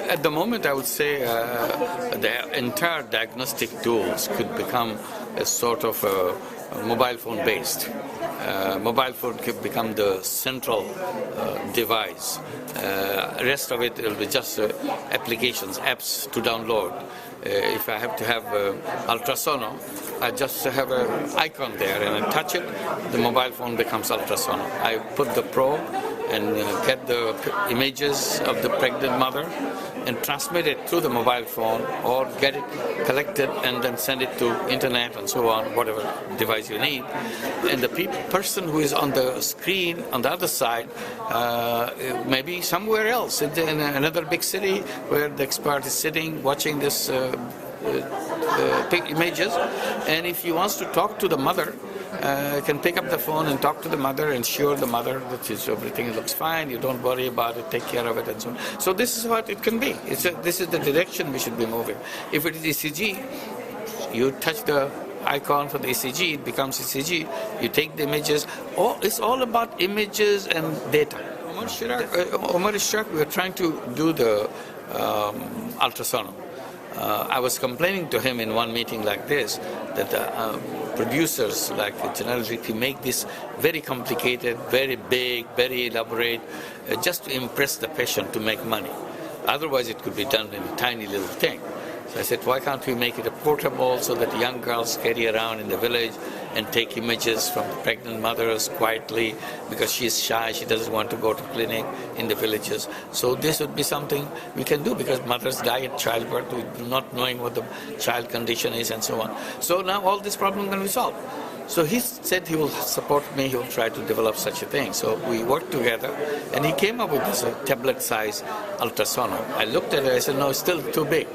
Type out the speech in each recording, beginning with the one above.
At the moment, I would say the entire diagnostic tools could become a sort of mobile phone based. Mobile phone could become the central device. Rest of it will be just applications, apps to download. If I have to have ultrasono, I just have an icon there and I touch it, the mobile phone becomes ultrasono. I put the probe and get the images of the pregnant mother and transmit it through the mobile phone or get it collected and then send it to internet and so on, whatever device you need. And the person who is on the screen on the other side maybe somewhere else in another big city where the expert is sitting watching this images, and if he wants to talk to the mother, can pick up the phone and talk to the mother and assure the mother that everything looks fine, you don't worry about it, take care of it, and so on. So this is what it can be. This is the direction we should be moving. If it is ECG, you touch the icon for the ECG, it becomes ECG, you take the images. It's all about images and data. Omar Ishaq, we are trying to do the ultrasound. I was complaining to him in one meeting like this that producers like General Electric make this very complicated, very big, very elaborate, just to impress the patient to make money. Otherwise, it could be done in a tiny little thing. So I said, why can't we make it a portable so that young girls carry around in the village and take images from the pregnant mothers quietly because she's shy, she doesn't want to go to clinic in the villages. So this would be something we can do because mothers die at childbirth not knowing what the child condition is and so on. So now all this problem can be solved. So he said he will support me, he will try to develop such a thing. So we worked together and he came up with this tablet-sized ultrasound. I looked at it, I said, no, it's still too big.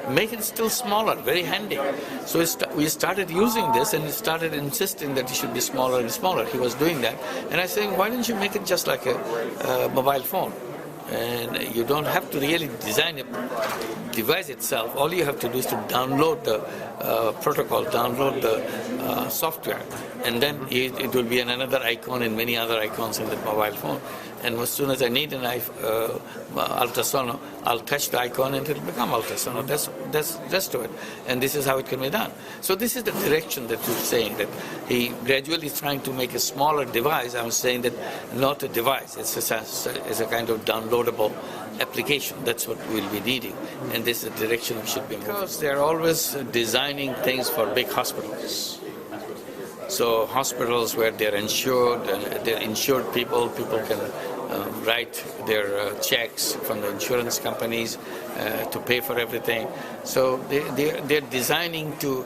Make it still smaller, very handy. So we started using this and he started insisting that it should be smaller and smaller. He was doing that. And I said, why don't you make it just like a mobile phone? And you don't have to really design a device itself. All you have to do is to download the protocol, download the software, and then it will be another icon and many other icons in the mobile phone. And as soon as I need an ultrasound, I'll touch the icon and it will become ultrasound. That's to it. And this is how it can be done. So this is the direction that you're saying, that he gradually is trying to make a smaller device. I'm saying that not a device. It's a kind of downloadable application. That's what we'll be needing. And this is the direction we should be moving. Because they're always designing things for big hospitals. So hospitals where they're insured people can write their checks from the insurance companies to pay for everything. So they're designing to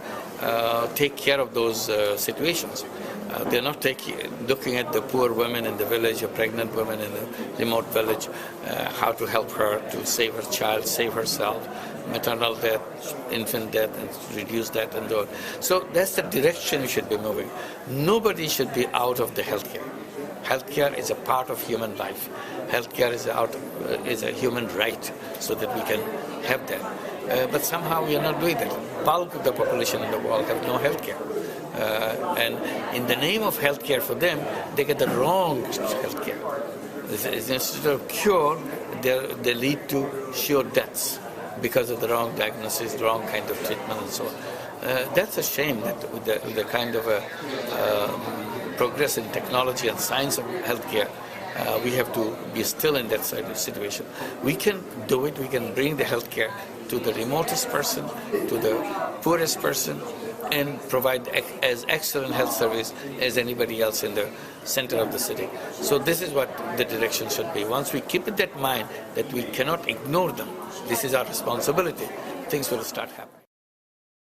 take care of those situations. They're not looking at the poor women in the village, or pregnant women in the remote village, how to help her to save her child, save herself, maternal death, infant death, and reduce that and so on. So that's the direction we should be moving. Nobody should be out of the healthcare. Healthcare is a part of human life. Healthcare is a human right, so that we can have that. But somehow we are not doing that. Bulk of the population in the world have no healthcare. And in the name of healthcare for them, they get the wrong healthcare. Instead of cure, they lead to sure deaths because of the wrong diagnosis, the wrong kind of treatment, and so on. That's a shame that with the kind of progress in technology and science of healthcare, we have to be still in that situation. We can do it. We can bring the healthcare to the remotest person, to the poorest person, and provide as excellent health service as anybody else in the center of the city. So this is what the direction should be. Once we keep in that mind that we cannot ignore them, this is our responsibility, things will start happening.